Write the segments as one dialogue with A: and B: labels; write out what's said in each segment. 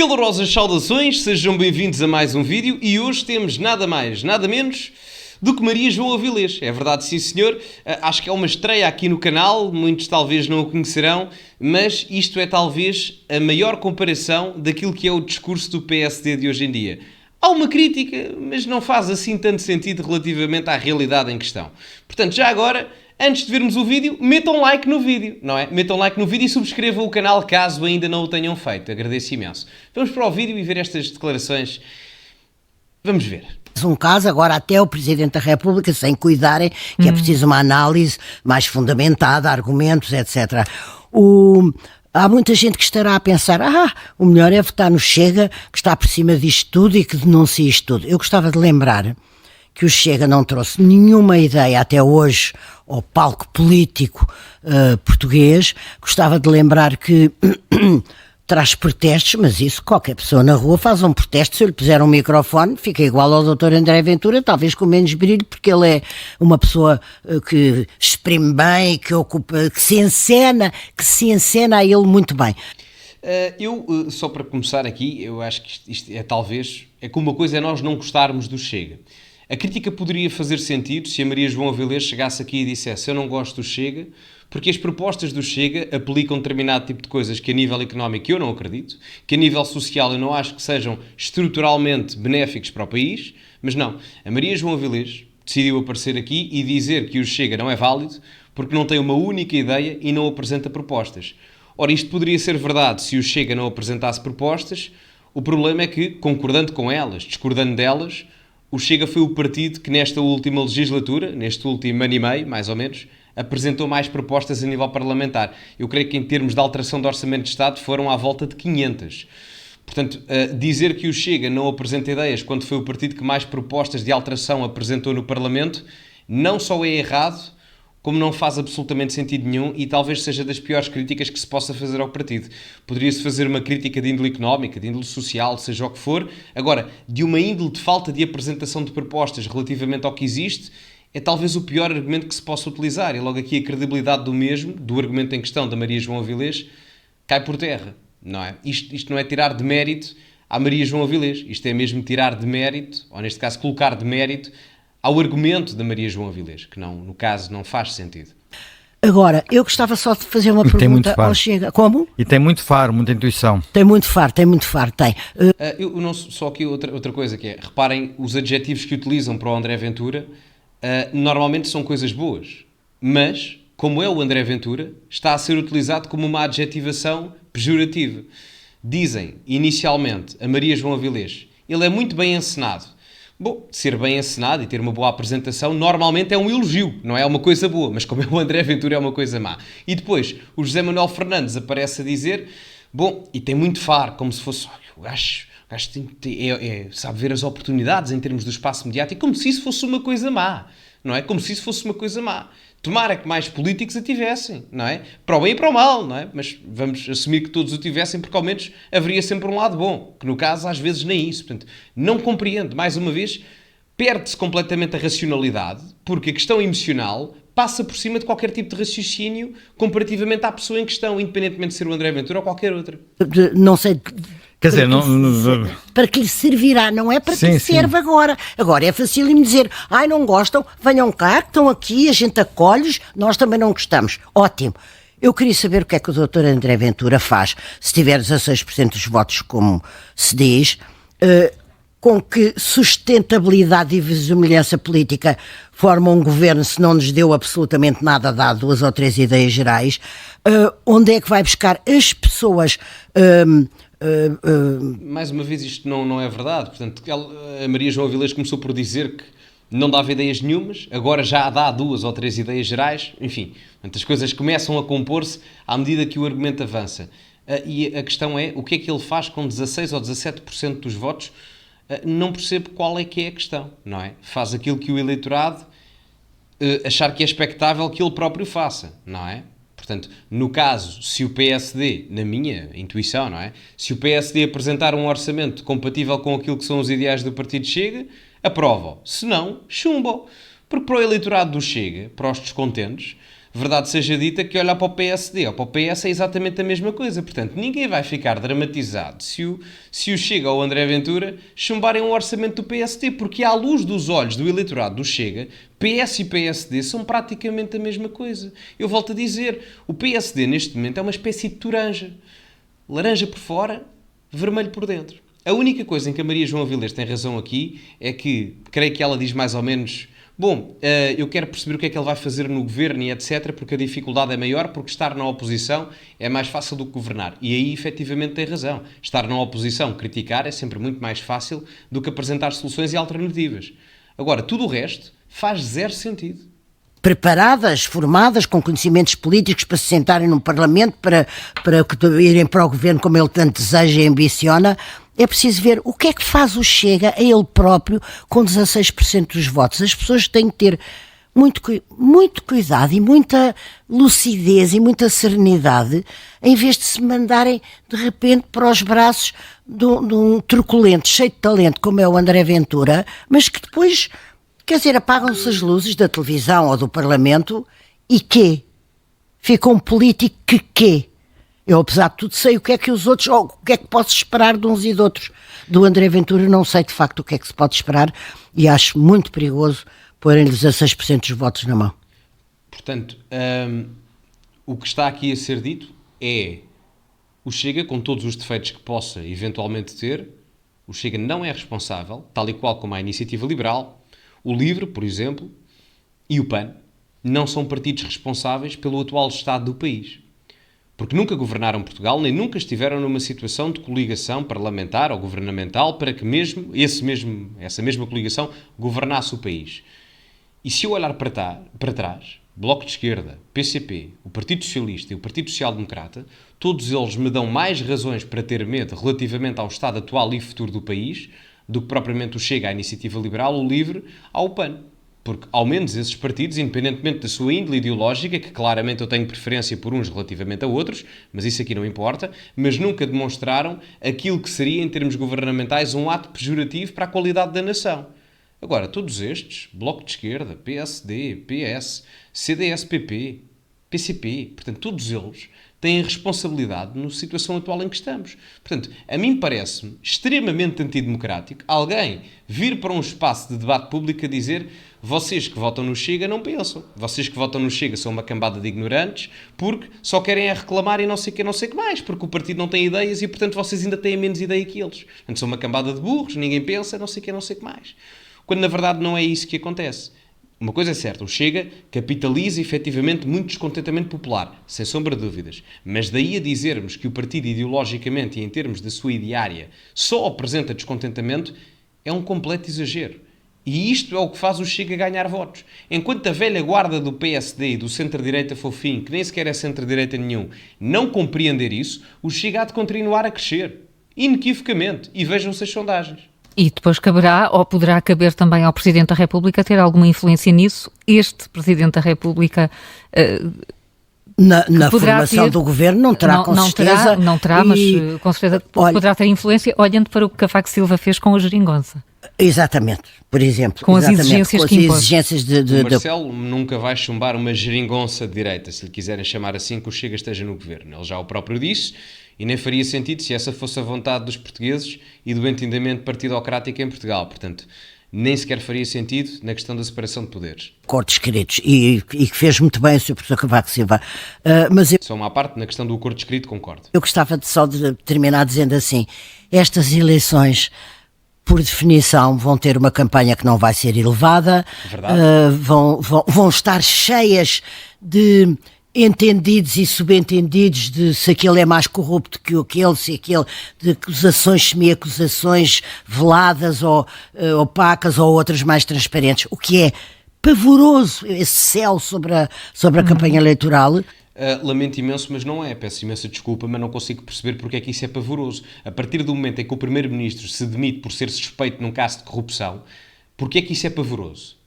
A: Calorosas saudações, sejam bem-vindos a mais um vídeo e hoje temos nada mais, nada menos do que Maria João Avilés. É verdade, sim senhor, acho que é uma estreia aqui no canal, muitos talvez não o conhecerão, mas isto é talvez a maior comparação daquilo que é o discurso do PSD de hoje em dia. Há uma crítica, mas não faz assim tanto sentido relativamente à realidade em questão. Portanto, já agora, antes de vermos o vídeo, metam like no vídeo, não é? Metam like no vídeo e subscrevam o canal caso ainda não o tenham feito. Agradeço imenso. Vamos para o vídeo e ver estas declarações. Vamos ver.
B: Um caso, agora até o Presidente da República, sem cuidarem, que é preciso uma análise mais fundamentada, argumentos, etc. Há muita gente que estará a pensar, o melhor é votar no Chega, que está por cima disto tudo e que denuncia isto tudo. Eu gostava de lembrar que o Chega não trouxe nenhuma ideia até hoje ao palco político português. Gostava de lembrar que traz protestos, mas isso qualquer pessoa na rua faz um protesto. Se eu lhe puser um microfone, fica igual ao Dr. André Ventura, talvez com menos brilho, porque ele é uma pessoa que exprime bem, que se encena a ele muito bem.
A: Só para começar aqui, eu acho que isto é talvez, é que uma coisa é nós não gostarmos do Chega. A crítica poderia fazer sentido se a Maria João Avilés chegasse aqui e dissesse eu não gosto do Chega, porque as propostas do Chega aplicam determinado tipo de coisas que a nível económico eu não acredito, que a nível social eu não acho que sejam estruturalmente benéficos para o país, mas não. A Maria João Avilés decidiu aparecer aqui e dizer que o Chega não é válido porque não tem uma única ideia e não apresenta propostas. Ora, isto poderia ser verdade se o Chega não apresentasse propostas. O problema é que, concordando com elas, discordando delas, o Chega foi o partido que nesta última legislatura, neste último ano e meio, mais ou menos, apresentou mais propostas a nível parlamentar. Eu creio que em termos de alteração do Orçamento de Estado foram à volta de 500. Portanto, dizer que o Chega não apresenta ideias quando foi o partido que mais propostas de alteração apresentou no Parlamento, não só é errado, como não faz absolutamente sentido nenhum e talvez seja das piores críticas que se possa fazer ao partido. Poderia-se fazer uma crítica de índole económica, de índole social, seja o que for. Agora, de uma índole de falta de apresentação de propostas relativamente ao que existe, é talvez o pior argumento que se possa utilizar. E logo aqui a credibilidade do mesmo, do argumento em questão da Maria João Avilés, cai por terra, não é? Isto não é tirar de mérito à Maria João Avilés. Isto é mesmo tirar de mérito, ou neste caso colocar de mérito, ao argumento da Maria João Avilés, que não, no caso não faz sentido.
B: Agora, eu gostava só de fazer uma pergunta ao Chega. Como?
C: E tem muito faro, muita intuição.
B: Tem muito faro, tem.
A: Eu não, só aqui outra coisa que é, reparem, os adjetivos que utilizam para o André Ventura normalmente são coisas boas, mas, como é o André Ventura, está a ser utilizado como uma adjetivação pejorativa. Dizem, inicialmente, a Maria João Avilés, ele é muito bem encenado. Bom, ser bem encenado e ter uma boa apresentação normalmente é um elogio, não é uma coisa boa, mas como é o André Ventura é uma coisa má. E depois, o José Manuel Fernandes aparece a dizer, bom, e tem muito faro, como se fosse, o gajo sabe ver as oportunidades em termos do espaço mediático, como se isso fosse uma coisa má, não é? Como se isso fosse uma coisa má. Tomara que mais políticos a tivessem, não é? Para o bem e para o mal, não é? Mas vamos assumir que todos o tivessem, porque ao menos haveria sempre um lado bom, que no caso às vezes nem isso. Portanto, não compreendo, mais uma vez, perde-se completamente a racionalidade, porque a questão emocional passa por cima de qualquer tipo de raciocínio comparativamente à pessoa em questão, independentemente de ser o André Ventura ou qualquer outra.
B: Não sei...
C: Quer dizer,
B: para que lhe servirá, não é para que lhe serve agora. Agora é fácil me dizer, não gostam, venham cá, que estão aqui, a gente acolhe-os, nós também não gostamos. Ótimo. Eu queria saber o que é que o Dr. André Ventura faz, se tiver 16% dos votos, como se diz, com que sustentabilidade e verosimilhança política forma um governo se não nos deu absolutamente nada, dado 2 ou 3 ideias gerais, onde é que vai buscar as pessoas...
A: Mais uma vez isto não é verdade. Portanto, a Maria João Avilés começou por dizer que não dava ideias nenhumas, agora já dá 2 ou 3 ideias gerais, enfim, portanto, as coisas começam a compor-se à medida que o argumento avança. E a questão é, o que é que ele faz com 16 ou 17% dos votos? Não percebo qual é que é a questão, não é? Faz aquilo que o eleitorado achar que é expectável que ele próprio faça, não é? Portanto, no caso, se o PSD, na minha intuição, não é? Se o PSD apresentar um orçamento compatível com aquilo que são os ideais do Partido Chega, aprova-o. Se não, chumba-o. Porque para o eleitorado do Chega, para os descontentes, verdade seja dita que olhar para o PSD ou para o PS é exatamente a mesma coisa. Portanto, ninguém vai ficar dramatizado se o Chega ou o André Ventura chumbarem um orçamento do PSD, porque à luz dos olhos do eleitorado do Chega, PS e PSD são praticamente a mesma coisa. Eu volto a dizer, o PSD neste momento é uma espécie de toranja. Laranja por fora, vermelho por dentro. A única coisa em que a Maria João Avilés tem razão aqui é que, creio que ela diz mais ou menos: bom, eu quero perceber o que é que ele vai fazer no governo e etc, porque a dificuldade é maior, porque estar na oposição é mais fácil do que governar. E aí, efetivamente, tem razão. Estar na oposição, criticar, é sempre muito mais fácil do que apresentar soluções e alternativas. Agora, tudo o resto faz zero sentido.
B: Preparadas, formadas, com conhecimentos políticos para se sentarem num Parlamento, para irem para o governo como ele tanto deseja e ambiciona, é preciso ver o que é que faz o Chega a ele próprio com 16% dos votos. As pessoas têm que ter muito cuidado e muita lucidez e muita serenidade, em vez de se mandarem de repente para os braços de um truculento cheio de talento como é o André Ventura, mas que depois, quer dizer, apagam-se as luzes da televisão ou do Parlamento e quê? Fica um político que quê? Eu, apesar de tudo, sei o que é que os outros, ou o que é que posso esperar de uns e de outros. Do André Ventura não sei de facto o que é que se pode esperar e acho muito perigoso porem-lhe 16% dos votos na mão.
A: Portanto, o que está aqui a ser dito é: o Chega, com todos os defeitos que possa eventualmente ter, o Chega não é responsável, tal e qual como a Iniciativa Liberal, o LIVRE, por exemplo, e o PAN, não são partidos responsáveis pelo atual estado do país. Porque nunca governaram Portugal, nem nunca estiveram numa situação de coligação parlamentar ou governamental para que essa mesma coligação governasse o país. E se eu olhar para trás, Bloco de Esquerda, PCP, o Partido Socialista e o Partido Social Democrata, todos eles me dão mais razões para ter medo relativamente ao estado atual e futuro do país do que propriamente o Chega à Iniciativa Liberal, o LIVRE, ao PAN. Porque, ao menos, esses partidos, independentemente da sua índole ideológica, que claramente eu tenho preferência por uns relativamente a outros, mas isso aqui não importa, mas nunca demonstraram aquilo que seria, em termos governamentais, um ato pejorativo para a qualidade da nação. Agora, todos estes, Bloco de Esquerda, PSD, PS, CDS-PP, PCP, portanto, todos eles têm responsabilidade na situação atual em que estamos. Portanto, a mim parece-me extremamente antidemocrático alguém vir para um espaço de debate público a dizer: vocês que votam no Chega não pensam. Vocês que votam no Chega são uma cambada de ignorantes porque só querem é reclamar e não sei o que mais, porque o partido não tem ideias e, portanto, vocês ainda têm menos ideia que eles. Portanto, são uma cambada de burros, ninguém pensa, não sei o que mais. Quando, na verdade, não é isso que acontece. Uma coisa é certa, o Chega capitaliza efetivamente muito descontentamento popular, sem sombra de dúvidas. Mas daí a dizermos que o partido ideologicamente e em termos da sua ideária só apresenta descontentamento é um completo exagero. E isto é o que faz o Chega ganhar votos. Enquanto a velha guarda do PSD e do centro-direita fofinho, que nem sequer é centro-direita nenhum, não compreender isso, o Chega há de continuar a crescer. Inequivocamente. E vejam-se as sondagens.
D: E depois caberá, ou poderá caber também ao Presidente da República ter alguma influência nisso. Este Presidente da República
B: na formação do governo não terá, com certeza.
D: Não terá, mas com certeza poderá ter influência olhando para o que Cavaco Silva fez com a geringonça.
B: Exatamente, por exemplo.
D: Com as exigências que impôs.
A: O Marcelo nunca vai chumbar uma geringonça de direita, se lhe quiserem chamar assim, que o Chega esteja no governo. Ele já o próprio disse, e nem faria sentido se essa fosse a vontade dos portugueses e do entendimento partidocrático em Portugal. Portanto, nem sequer faria sentido na questão da separação de poderes.
B: Acordos escritos, e que fez muito bem o Sr. Professor Cavaco Silva. Mas
A: só uma parte, na questão do acordo escrito, concordo.
B: Eu gostava só de terminar dizendo assim: estas eleições, por definição, vão ter uma campanha que não vai ser elevada, vão estar cheias de entendidos e subentendidos de se aquele é mais corrupto que aquele, se aquele, de acusações, semi-acusações veladas ou opacas ou outras mais transparentes, o que é pavoroso, esse céu sobre a campanha eleitoral.
A: Lamento imenso, mas não é. Peço imensa desculpa, mas não consigo perceber porque é que isso é pavoroso. A partir do momento em que o Primeiro-Ministro se demite por ser suspeito num caso de corrupção, porque é que isso é pavoroso?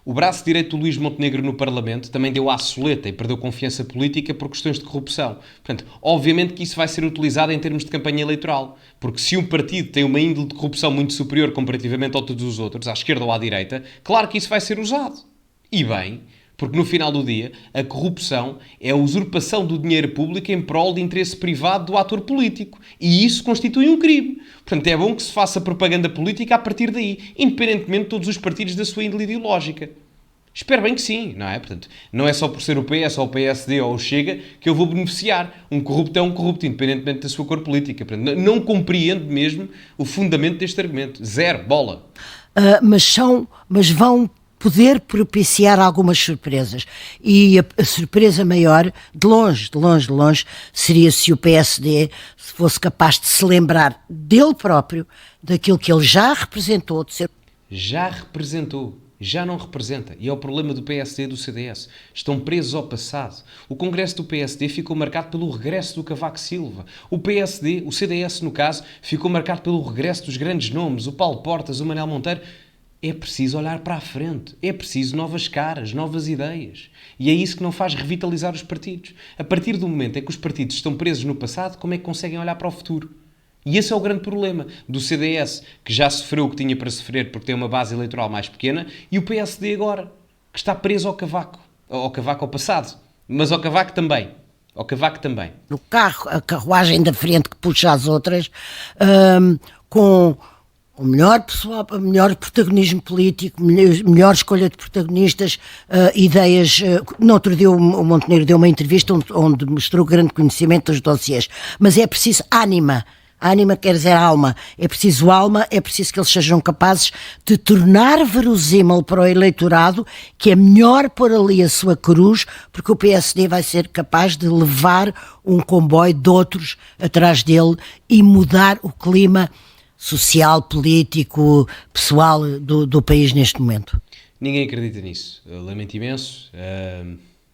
A: O braço direito do Luís Montenegro no Parlamento também deu à soleta e perdeu confiança política por questões de corrupção. Portanto, obviamente que isso vai ser utilizado em termos de campanha eleitoral. Porque se um partido tem uma índole de corrupção muito superior comparativamente a todos os outros, à esquerda ou à direita, claro que isso vai ser usado. E bem, Porque no final do dia, a corrupção é a usurpação do dinheiro público em prol de interesse privado do ator político. E isso constitui um crime. Portanto, é bom que se faça propaganda política a partir daí, independentemente de todos os partidos da sua índole ideológica. Espero bem que sim, não é? Portanto, não é só por ser o PS ou o PSD ou o Chega que eu vou beneficiar. Um corrupto é um corrupto, independentemente da sua cor política. Portanto, não compreendo mesmo o fundamento deste argumento. Zero, bola.
B: Mas vão poder propiciar algumas surpresas. E a surpresa maior, de longe, seria se o PSD fosse capaz de se lembrar dele próprio, daquilo que ele já representou, de ser...
A: Já representou. Já não representa. E é o problema do PSD e do CDS. Estão presos ao passado. O Congresso do PSD ficou marcado pelo regresso do Cavaco Silva. O PSD, o CDS no caso, ficou marcado pelo regresso dos grandes nomes, o Paulo Portas, o Manuel Monteiro. É preciso olhar para a frente. É preciso novas caras, novas ideias. E é isso que não faz revitalizar os partidos. A partir do momento em que os partidos estão presos no passado, como é que conseguem olhar para o futuro? E esse é o grande problema do CDS, que já sofreu o que tinha para sofrer porque tem uma base eleitoral mais pequena, e o PSD agora, que está preso ao Cavaco ao passado, mas ao Cavaco também.
B: No carro, a carruagem da frente que puxa as outras, com o melhor pessoal, melhor protagonismo político, melhor escolha de protagonistas, ideias. No outro dia o Montenegro deu uma entrevista onde mostrou grande conhecimento dos dossiês, mas é preciso ânima. Ânima quer dizer alma. É preciso alma, é preciso que eles sejam capazes de tornar verosímil para o eleitorado que é melhor pôr ali a sua cruz, porque o PSD vai ser capaz de levar um comboio de outros atrás dele e mudar o clima social, político, pessoal do país neste momento.
A: Ninguém acredita nisso. Eu lamento imenso.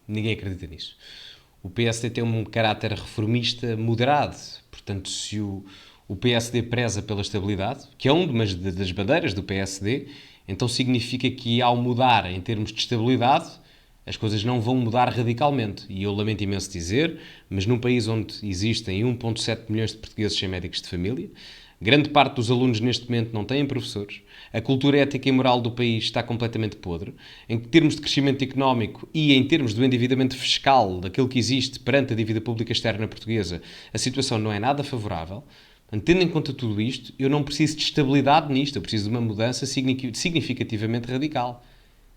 A: Ninguém acredita nisso. O PSD tem um caráter reformista moderado. Portanto, se o PSD preza pela estabilidade, que é uma das bandeiras do PSD, então significa que ao mudar em termos de estabilidade, as coisas não vão mudar radicalmente. E eu lamento imenso dizer, mas num país onde existem 1,7 milhões de portugueses sem médicos de família, grande parte dos alunos neste momento não têm professores, a cultura ética e moral do país está completamente podre, em termos de crescimento económico e em termos do endividamento fiscal, daquilo que existe perante a dívida pública externa portuguesa, a situação não é nada favorável. Tendo em conta tudo isto, eu não preciso de estabilidade nisto, eu preciso de uma mudança significativamente radical.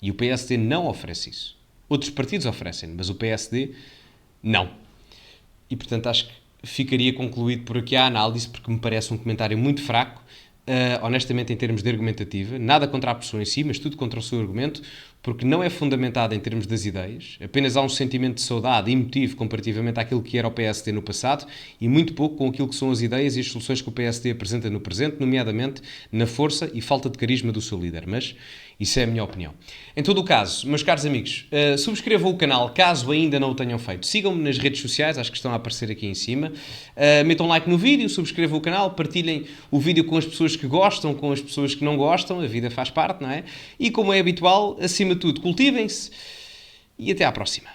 A: E o PSD não oferece isso. Outros partidos oferecem, mas o PSD não. E, portanto, acho que ficaria concluído por aqui a análise, porque me parece um comentário muito fraco, honestamente em termos de argumentativa, nada contra a pessoa em si, mas tudo contra o seu argumento, porque não é fundamentado em termos das ideias, apenas há um sentimento de saudade emotivo comparativamente àquilo que era o PSD no passado e muito pouco com aquilo que são as ideias e as soluções que o PSD apresenta no presente, nomeadamente na força e falta de carisma do seu líder, mas isso é a minha opinião. Em todo o caso, meus caros amigos, subscrevam o canal caso ainda não o tenham feito. Sigam-me nas redes sociais, acho que estão a aparecer aqui em cima. Metam like no vídeo, subscrevam o canal, partilhem o vídeo com as pessoas que gostam, com as pessoas que não gostam, a vida faz parte, não é? E como é habitual, acima de tudo, cultivem-se e até à próxima.